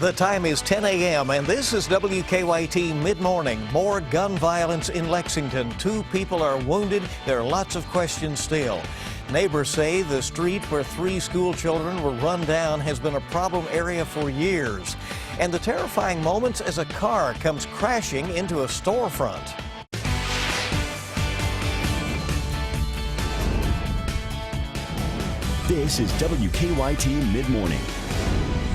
The time is 10 a.m. and this is WKYT Mid-Morning. More gun violence in Lexington. 2 people are wounded. There are lots of questions still. Neighbors say the street where 3 school children were run down has been a problem area for years. And the terrifying moments as a car comes crashing into a storefront. This is WKYT Mid-Morning.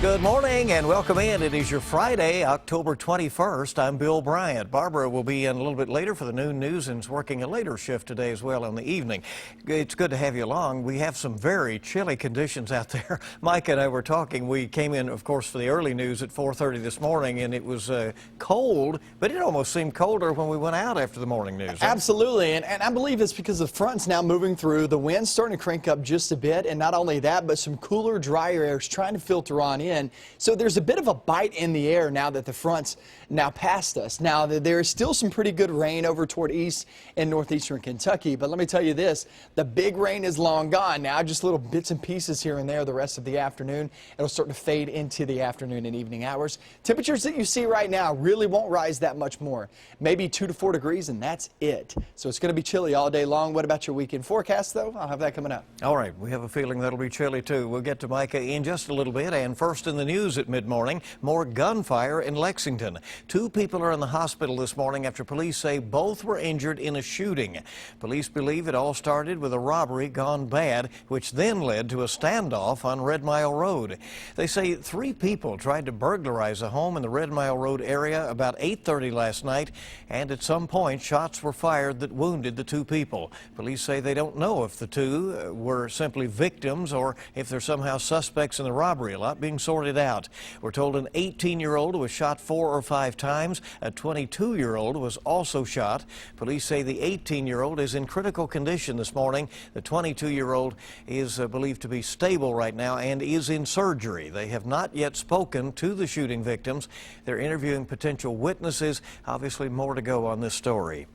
Good morning and welcome in. It is your Friday, October 21st. I'm Bill Bryant. Barbara will be in a little bit later for the noon news and is working a later shift today as well in the evening. It's good to have you along. We have some very chilly conditions out there. Mike and I were talking. We came in, of course, for the early news at 4:30 this morning, and it was cold, but it almost seemed colder when we went out after the morning news. Huh? Absolutely, and I believe it's because the front's now moving through. The wind's starting to crank up just a bit, and not only that, but some cooler, drier air is trying to filter on in. So there's a bit of a bite in the air now that the front's now past us. Now, there is still some pretty good rain over toward east and northeastern Kentucky, but let me tell you this, the big rain is long gone now, just little bits and pieces here and there the rest of the afternoon. It'll start to fade into the afternoon and evening hours. Temperatures that you see right now really won't rise that much more. Maybe 2 to 4 degrees, and that's it. So it's going to be chilly all day long. What about your weekend forecast, though? I'll have that coming up. All right, we have a feeling that'll be chilly, too. We'll get to Micah in just a little bit, and first in the news at mid-morning, more gunfire in Lexington. 2 people are in the hospital this morning after police say both were injured in a shooting. Police believe it all started with a robbery gone bad, which then led to a standoff on Red Mile Road. They say 3 people tried to burglarize a home in the Red Mile Road area about 8:30 last night, and at some point shots were fired that wounded the 2 people. Police say they don't know if the 2 were simply victims or if they're somehow suspects in the robbery. A lot being sorted out. We're told an 18-year-old was shot 4 or 5 times. A 22-year-old was also shot. Police say the 18-year-old is in critical condition this morning. The 22-year-old is believed to be stable right now and is in surgery. They have not yet spoken to the shooting victims. They're interviewing potential witnesses. Obviously more to go on this story.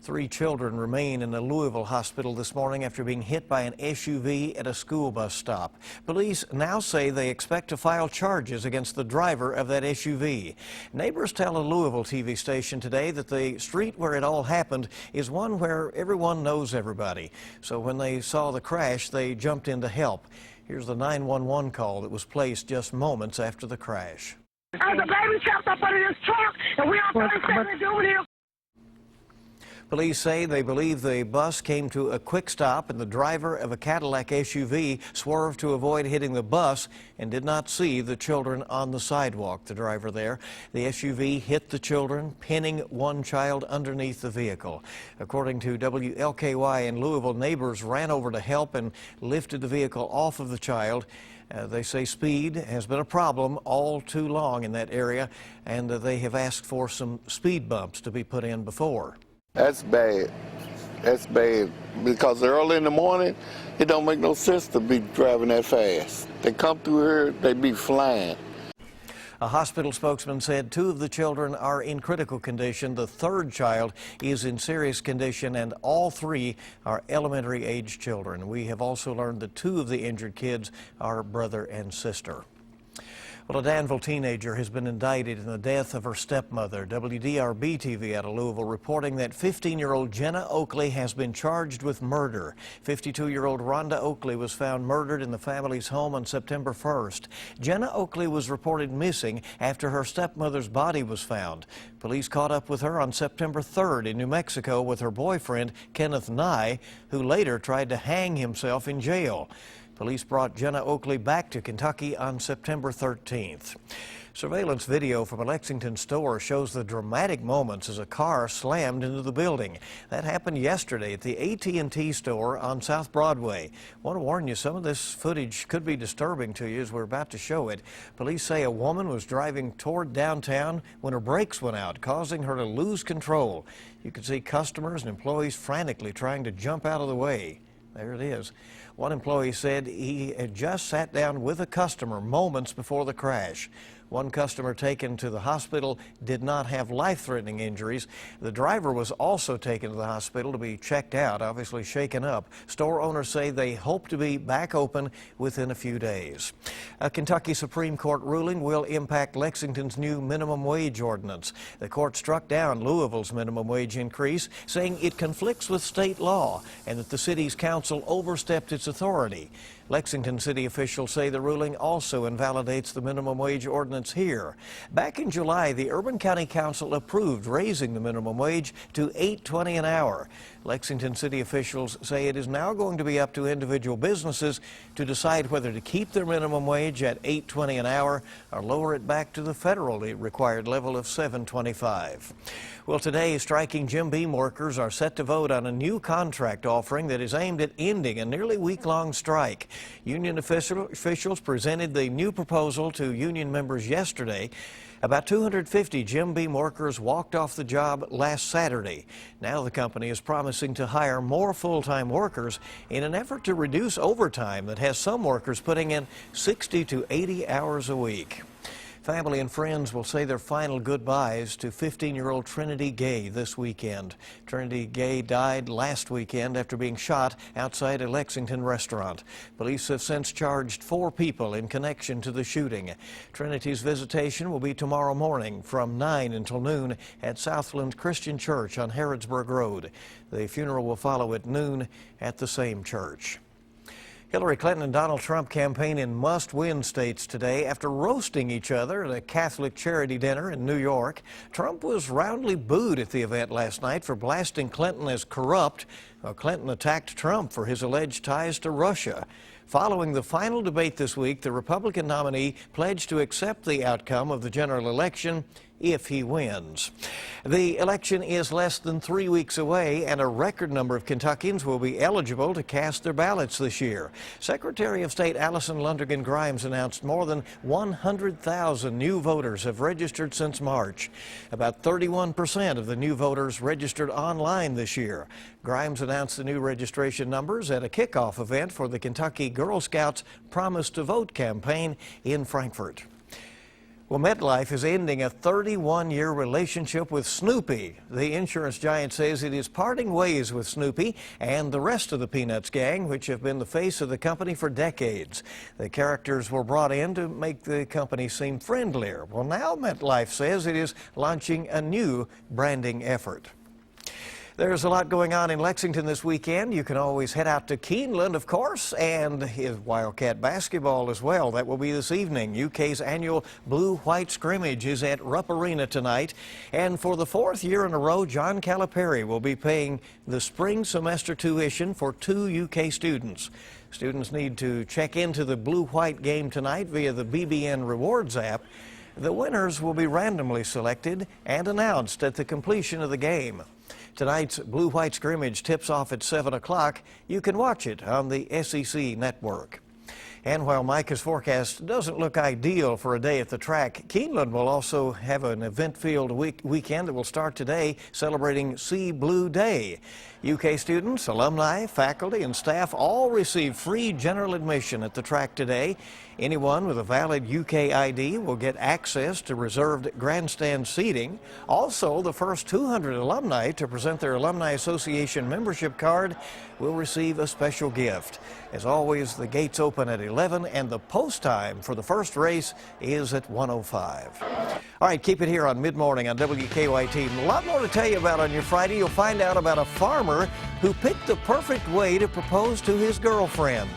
3 children remain in a Louisville hospital this morning after being hit by an SUV at a school bus stop. Police now say they expect to file charges against the driver of that SUV. Neighbors tell a Louisville TV station today that the street where it all happened is one where everyone knows everybody. So when they saw the crash, they jumped in to help. Here's the 911 call that was placed just moments after the crash. There's a baby trapped up under this truck, and we don't know what to do with him. Police say they believe the bus came to a quick stop and the driver of a Cadillac SUV swerved to avoid hitting the bus and did not see the children on the sidewalk. The driver there, the SUV hit the children, pinning one child underneath the vehicle. According to WKYT in Louisville, neighbors ran over to help and lifted the vehicle off of the child. They say speed has been a problem all too long in that area, and they have asked for some speed bumps to be put in before. That's bad. That's bad because early in the morning, it don't make no sense to be driving that fast. They come through here, they be flying. A hospital spokesman said 2 of the children are in critical condition. The 3rd child is in serious condition, and all 3 are elementary age children. We have also learned that 2 of the injured kids are brother and sister. Well, a Danville teenager has been indicted in the death of her stepmother. WDRB TV out of Louisville reporting that 15-year-old Jenna Oakley has been charged with murder. 52-year-old Rhonda Oakley was found murdered in the family's home on September 1st. Jenna Oakley was reported missing after her stepmother's body was found. Police caught up with her on September 3rd in New Mexico with her boyfriend, Kenneth Nye, who later tried to hang himself in jail. Police brought Jenna Oakley back to Kentucky on September 13th. Surveillance video from a Lexington store shows the dramatic moments as a car slammed into the building. That happened yesterday at the AT&T store on South Broadway. I want to warn you, some of this footage could be disturbing to you as we're about to show it. Police say a woman was driving toward downtown when her brakes went out, causing her to lose control. You could see customers and employees frantically trying to jump out of the way. There it is. One employee said he had just sat down with a customer moments before the crash. One customer taken to the hospital did not have life-threatening injuries. The driver was also taken to the hospital to be checked out, obviously shaken up. Store owners say they hope to be back open within a few days. A Kentucky Supreme Court ruling will impact Lexington's new minimum wage ordinance. The court struck down Louisville's minimum wage increase, saying it conflicts with state law and that the city's council overstepped its authority. Lexington city officials say the ruling also invalidates the minimum wage ordinance here. Back in July, the Urban County Council approved raising the minimum wage to $8.20 an hour. Lexington city officials say it is now going to be up to individual businesses to decide whether to keep their minimum wage at $8.20 an hour or lower it back to the federally required level of $7.25. Well, today, striking Jim Beam workers are set to vote on a new contract offering that is aimed at ending a nearly week-long strike. Union officials presented the new proposal to union members yesterday. About 250 Jim Beam workers walked off the job last Saturday. Now the company is promising to hire more full-time workers in an effort to reduce overtime that has some workers putting in 60 to 80 hours a week. Family and friends will say their final goodbyes to 15-year-old Trinity Gay this weekend. Trinity Gay died last weekend after being shot outside a Lexington restaurant. Police have since charged 4 people in connection to the shooting. Trinity's visitation will be tomorrow morning from 9 until noon at Southland Christian Church on Harrodsburg Road. The funeral will follow at noon at the same church. Hillary Clinton and Donald Trump campaign in must-win states today after roasting each other at a Catholic charity dinner in New York. Trump was roundly booed at the event last night for blasting Clinton as corrupt. Clinton attacked Trump for his alleged ties to Russia. Following the final debate this week, the Republican nominee pledged to accept the outcome of the general election if he wins. The election is less than 3 weeks away, and a record number of Kentuckians will be eligible to cast their ballots this year. Secretary of State Allison Lundergan Grimes announced more than 100,000 new voters have registered since March. About 31% of the new voters registered online this year. Grimes announced the new registration numbers at a kickoff event for the Kentucky Girl Scouts Promise to Vote campaign in Frankfort. Well, MetLife is ending a 31-year relationship with Snoopy. The insurance giant says it is parting ways with Snoopy and the rest of the Peanuts gang, which have been the face of the company for decades. The characters were brought in to make the company seem friendlier. Well, now MetLife says it is launching a new branding effort. There's a lot going on in Lexington this weekend. You can always head out to Keeneland, of course, and his Wildcat basketball as well. That will be this evening. UK's annual blue-white scrimmage is at Rupp Arena tonight. And for the 4th year in a row, John Calipari will be paying the spring semester tuition for 2 UK students. Students need to check into the blue-white game tonight via the BBN Rewards app. The winners will be randomly selected and announced at the completion of the game. Tonight's blue-white scrimmage tips off at 7 o'clock. You can watch it on the SEC network. And while Micah's forecast doesn't look ideal for a day at the track, Keeneland will also have an event-filled weekend that will start today celebrating Sea Blue Day. UK students, alumni, faculty, and staff all receive free general admission at the track today. Anyone with a valid UK ID will get access to reserved grandstand seating. Also, the first 200 alumni to present their Alumni Association membership card will receive a special gift. As always, the gates open at 11 and the post time for the first race is at 1:05. All right, keep it here on Mid-Morning on WKYT. A lot more to tell you about on your Friday. You'll find out about a farmer who picked the perfect way to propose to his girlfriend.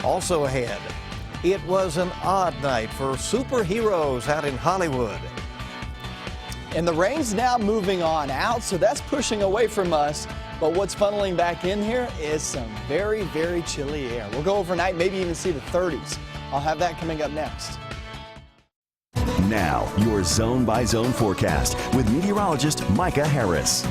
Also ahead, it was an odd night for superheroes out in Hollywood. And the rain's now moving on out, so that's pushing away from us. But what's funneling back in here is some very, very chilly air. We'll go overnight, maybe even see the 30s. I'll have that coming up next. Now, your zone-by-zone forecast with meteorologist Micah Harris.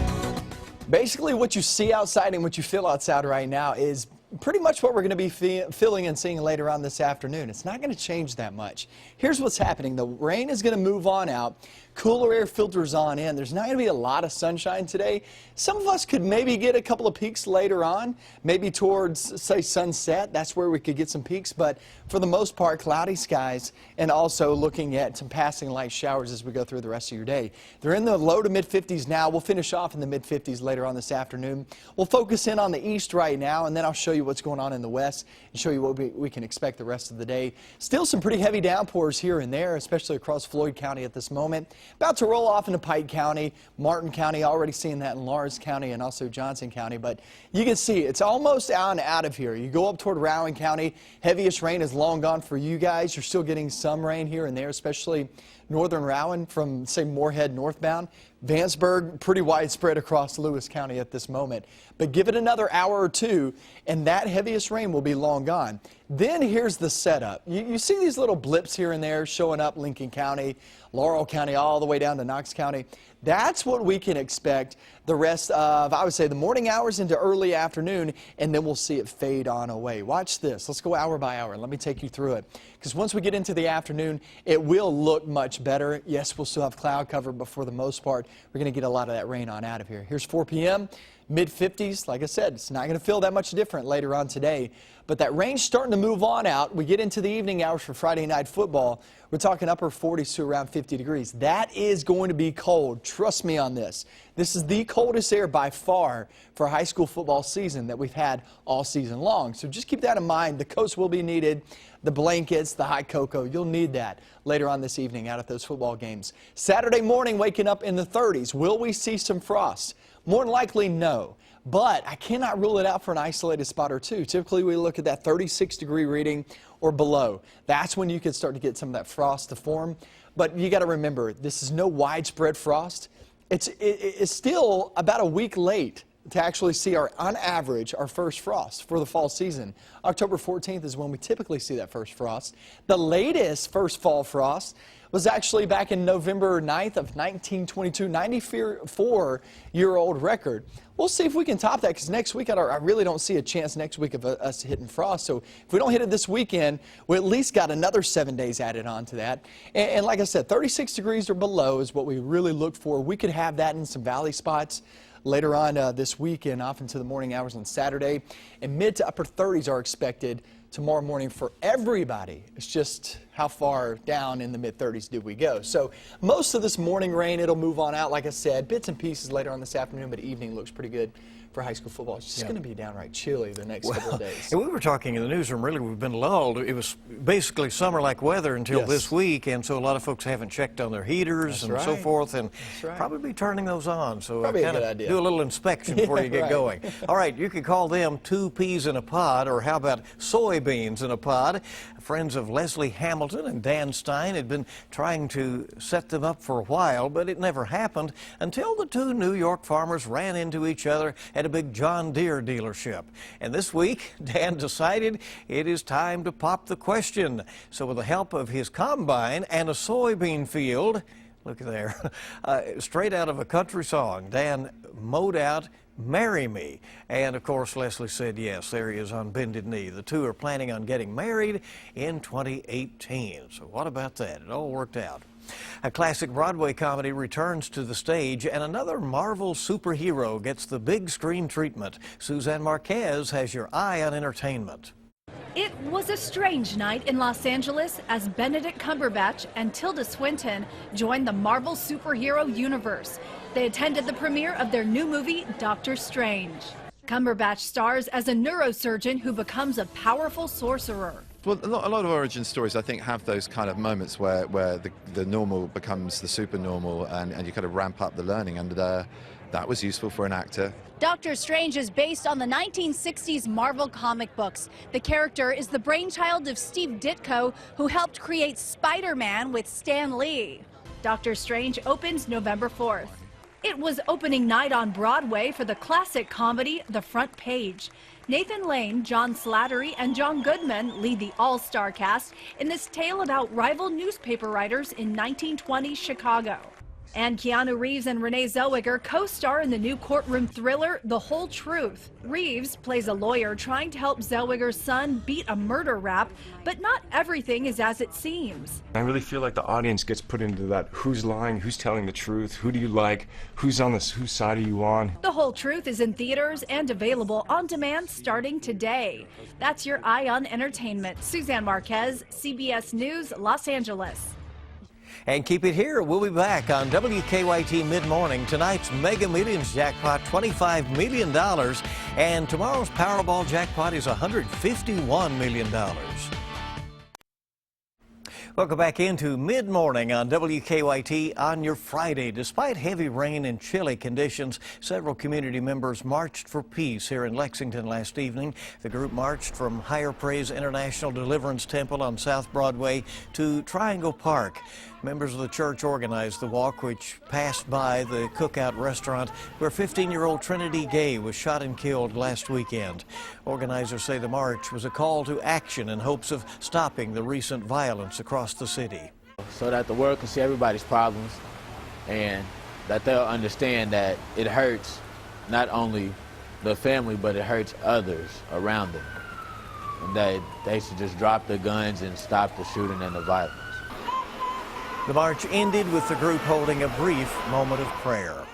Basically, what you see outside and what you feel outside right now is pretty much what we're going to be feeling and seeing later on this afternoon. It's not going to change that much. Here's what's happening. The rain is going to move on out. Cooler air filters on in. There's not going to be a lot of sunshine today. Some of us could maybe get a couple of peaks later on, maybe towards, say, sunset. That's where we could get some peaks. But for the most part, cloudy skies, and also looking at some passing light showers as we go through the rest of your day. They're in the low to mid 50s now. We'll finish off in the mid 50s later on this afternoon. We'll focus in on the east right now, and then I'll show you what's going on in the west and show you what we can expect the rest of the day. Still some pretty heavy downpours here and there, especially across Floyd County at this moment. About to roll off into Pike County, Martin County, already seeing that in Lawrence County and also Johnson County. But you can see it's almost out of here. You go up toward Rowan County, heaviest rain is long gone for you guys. You're still getting some rain here and there, especially northern Rowan from, say, Moorhead northbound. Vanceburg, pretty widespread across Lewis County at this moment. But give it another hour or two, and that heaviest rain will be long gone. Then here's the setup. You see these little blips here and there showing up Lincoln County, Laurel County, all the way down to Knox County. That's what we can expect the rest of, I would say, the morning hours into early afternoon, and then we'll see it fade on away. Watch this. Let's go hour by hour. Let me take you through it. Because once we get into the afternoon, it will look much better. Yes, we'll still have cloud cover, but for the most part, we're going to get a lot of that rain on out of here. Here's 4 p.m., mid-50s. Like I said, it's not going to feel that much different later on today. But that rain's starting to move on out. We get into the evening hours for Friday night football. We're talking upper 40s to around 50 degrees. That is going to be cold. Trust me on this. This is the coldest air by far for high school football season that we've had all season long. So just keep that in mind. The coats will be needed. The blankets, the hot cocoa, you'll need that later on this evening out at those football games. Saturday morning, waking up in the 30s. Will we see some frost? More than likely, no. But I cannot rule it out for an isolated spot or two. Typically, we look at that 36-degree reading or below. That's when you could start to get some of that frost to form. But you got to remember, this is no widespread frost. It's still about a week late to actually see on average, our first frost for the fall season. October 14th is when we typically see that first frost. The latest first fall frost was actually back in November 9th of 1922, 94-year-old record. We'll see if we can top that, because next week I really don't see a chance next week of us hitting frost. So if we don't hit it this weekend, we at least got another 7 days added on to that. And like I said, 36 degrees or below is what we really look for. We could have that in some valley spots later on this weekend, off into the morning hours on Saturday. And mid to upper 30s are expected tomorrow morning for everybody. It's just how far down in the mid-30s did we go. So most of this morning rain, it'll move on out, like I said, bits and pieces later on this afternoon, but evening looks pretty good for high school football. It's just going to be downright chilly the next couple of days. And we were talking in the newsroom, really, we've been lulled. It was basically summer-like weather until this week, and so a lot of folks haven't checked on their heaters so forth, and probably be turning those on. So probably a good idea. Do a little inspection before you get going. All right, you could call them 2 peas in a pod, or how about soybeans in a pod? Friends of Leslie Hamilton and Dan Stein had been trying to set them up for a while, but it never happened until the 2 New York farmers ran into each other at a big John Deere dealership. And this week, Dan decided it is time to pop the question. So with the help of his combine and a soybean field, look there, straight out of a country song, Dan mowed out "Marry Me." And of course, Leslie said yes. There he is on bended knee. The 2 are planning on getting married in 2018. So what about that? It all worked out. A classic Broadway comedy returns to the stage, and another Marvel superhero gets the big screen treatment. Suzanne Marquez has your eye on entertainment. It was a strange night in Los Angeles as Benedict Cumberbatch and Tilda Swinton joined the Marvel superhero universe. They attended the premiere of their new movie, Doctor Strange. Cumberbatch stars as a neurosurgeon who becomes a powerful sorcerer. Well, a lot of origin stories, I think, have those kind of moments where the normal becomes the super normal, and you kind of ramp up the learning, and that was useful for an actor. Doctor Strange is based on the 1960s Marvel comic books. The character is the brainchild of Steve Ditko, who helped create Spider-Man with Stan Lee. Doctor Strange opens November 4th. It was opening night on Broadway for the classic comedy The Front Page. Nathan Lane, John Slattery, and John Goodman lead the all-star cast in this tale about rival newspaper writers in 1920s Chicago. And Keanu Reeves and Renee Zellweger co-star in the new courtroom thriller, The Whole Truth. Reeves plays a lawyer trying to help Zellweger's son beat a murder rap, but not everything is as it seems. I really feel like the audience gets put into that who's lying, who's telling the truth, who do you like, whose side are you on. The Whole Truth is in theaters and available on demand starting today. That's your Eye on Entertainment. Suzanne Marquez, CBS News, Los Angeles. And keep it here. We'll be back on WKYT Mid-Morning. Tonight's Mega Millions jackpot, $25 million. And tomorrow's Powerball jackpot is $151 million. Welcome back into Mid-Morning on WKYT on your Friday. Despite heavy rain and chilly conditions, several community members marched for peace here in Lexington last evening. The group marched from Higher Praise International Deliverance Temple on South Broadway to Triangle Park. Members of the church organized the walk, which passed by the Cookout restaurant where 15-year-old Trinity Gay was shot and killed last weekend. Organizers say the march was a call to action in hopes of stopping the recent violence across the city. So that the world can see everybody's problems and that they'll understand that it hurts not only the family, but it hurts others around them. And that they should just drop their guns and stop the shooting and the violence. The march ended with the group holding a brief moment of prayer.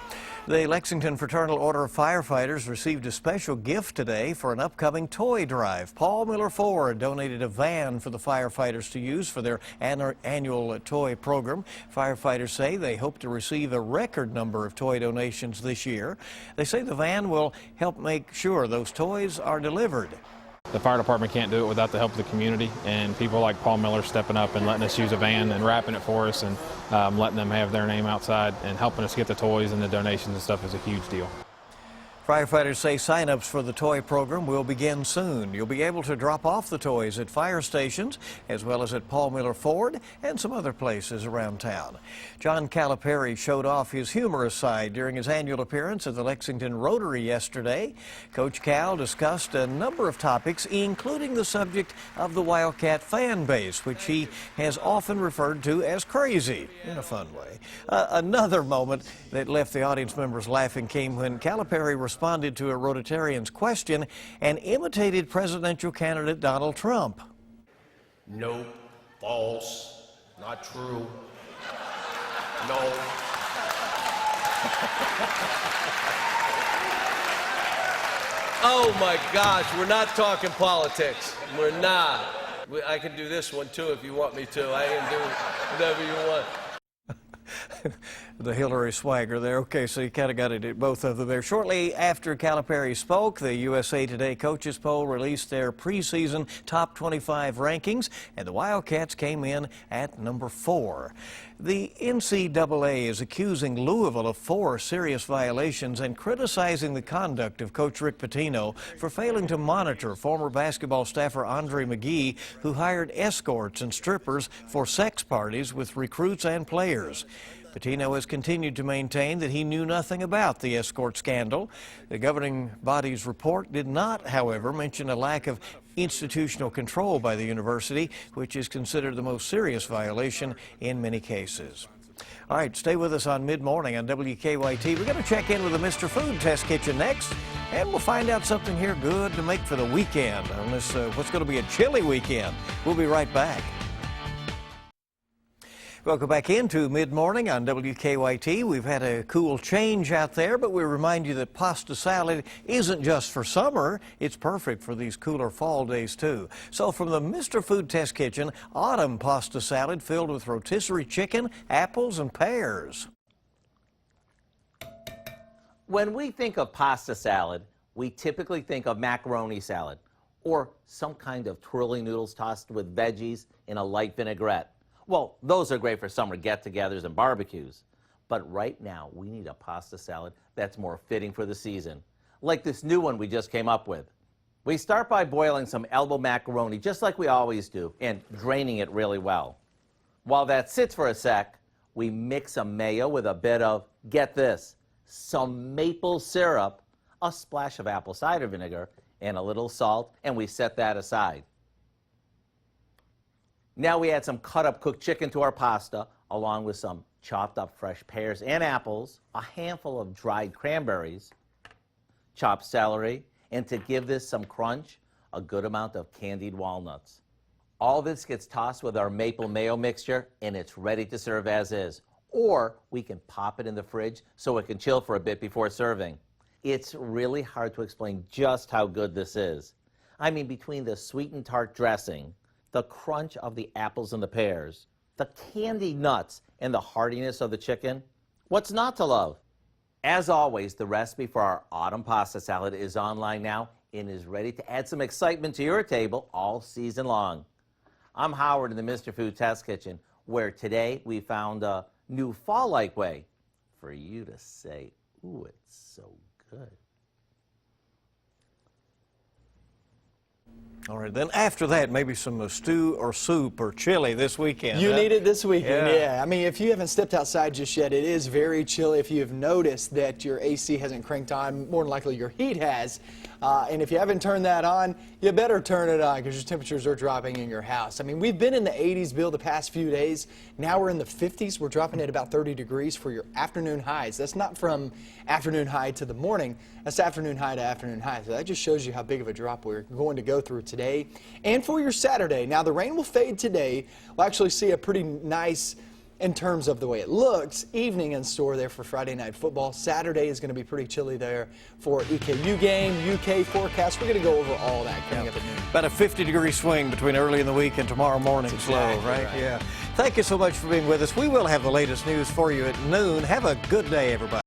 The Lexington Fraternal Order of Firefighters received a special gift today for an upcoming toy drive. Paul Miller Ford donated a van for the firefighters to use for their annual toy program. Firefighters say they hope to receive a record number of toy donations this year. They say the van will help make sure those toys are delivered. The fire department can't do it without the help of the community, and people like Paul Miller stepping up and letting us use a van and wrapping it for us and letting them have their name outside and helping us get the toys and the donations and stuff is a huge deal. Firefighters say sign-ups for the toy program will begin soon. You'll be able to drop off the toys at fire stations as well as at Paul Miller Ford and some other places around town. John Calipari showed off his humorous side during his annual appearance at the Lexington Rotary yesterday. Coach Cal discussed a number of topics, including the subject of the Wildcat fan base, which he has often referred to as crazy in a fun way. Another moment that left the audience members laughing came when Calipari responded to a Rotarian's question and imitated presidential candidate Donald Trump. Nope, false, not true, no. Oh my gosh, we're not talking politics. We're not. I can do this one too if you want me to. I can do whatever you want. The Hillary swagger there. Okay, so you kind of got it at both of them there. Shortly after Calipari spoke, the USA Today Coaches Poll released their preseason top 25 rankings, and the Wildcats came in at number 4. The NCAA is accusing Louisville of 4 serious violations and criticizing the conduct of Coach Rick Pitino for failing to monitor former basketball staffer Andre McGee, who hired escorts and strippers for sex parties with recruits and players. Pitino has continued to maintain that he knew nothing about the escort scandal. The governing body's report did not, however, mention a lack of institutional control by the university, which is considered the most serious violation in many cases. All right, stay with us on Mid-Morning on WKYT. We're going to check in with the Mr. Food Test Kitchen next, and we'll find out something here good to make for the weekend on this, what's going to be a chilly weekend. We'll be right back. Welcome back into Mid-Morning on WKYT. We've had a cool change out there, but we remind you that pasta salad isn't just for summer. It's perfect for these cooler fall days, too. So from the Mr. Food Test Kitchen, autumn pasta salad filled with rotisserie chicken, apples, and pears. When we think of pasta salad, we typically think of macaroni salad or some kind of twirly noodles tossed with veggies in a light vinaigrette. Well, those are great for summer get-togethers and barbecues. But right now, we need a pasta salad that's more fitting for the season, like this new one we just came up with. We start by boiling some elbow macaroni, just like we always do, and draining it really well. While that sits for a sec, we mix some mayo with a bit of, get this, some maple syrup, a splash of apple cider vinegar, and a little salt, and we set that aside. Now we add some cut-up cooked chicken to our pasta, along with some chopped up fresh pears and apples, a handful of dried cranberries, chopped celery, and to give this some crunch, a good amount of candied walnuts. All this gets tossed with our maple mayo mixture, and it's ready to serve as is. Or we can pop it in the fridge so it can chill for a bit before serving. It's really hard to explain just how good this is. I mean, between the sweet and tart dressing, the crunch of the apples and the pears, the candied nuts, and the heartiness of the chicken, what's not to love? As always, the recipe for our autumn pasta salad is online now and is ready to add some excitement to your table all season long. I'm Howard in the Mr. Food Test Kitchen, where today we found a new fall-like way for you to say, ooh, it's so good. All right, then after that, maybe some stew or soup or chili this weekend. You need it this weekend, Yeah. I mean, if you haven't stepped outside just yet, it is very chilly. If you have noticed that your AC hasn't cranked on, more than likely your heat has. And if you haven't turned that on, you better turn it on because your temperatures are dropping in your house. I mean, we've been in the 80s, Bill, the past few days. Now we're in the 50s. We're dropping at about 30 degrees for your afternoon highs. That's not from afternoon high to the morning. That's afternoon high to afternoon high. So that just shows you how big of a drop we're going to go through today and for your Saturday. Now, the rain will fade today. We'll actually see a pretty nice, in terms of the way it looks, evening in store there for Friday Night Football. Saturday is going to be pretty chilly there for EKU game, UK forecast. We're going to go over all that coming up at noon. About a 50-degree swing between early in the week and tomorrow morning. That's Slow, exactly right? right. Yeah. Thank you so much for being with us. We will have the latest news for you at noon. Have a good day, everybody.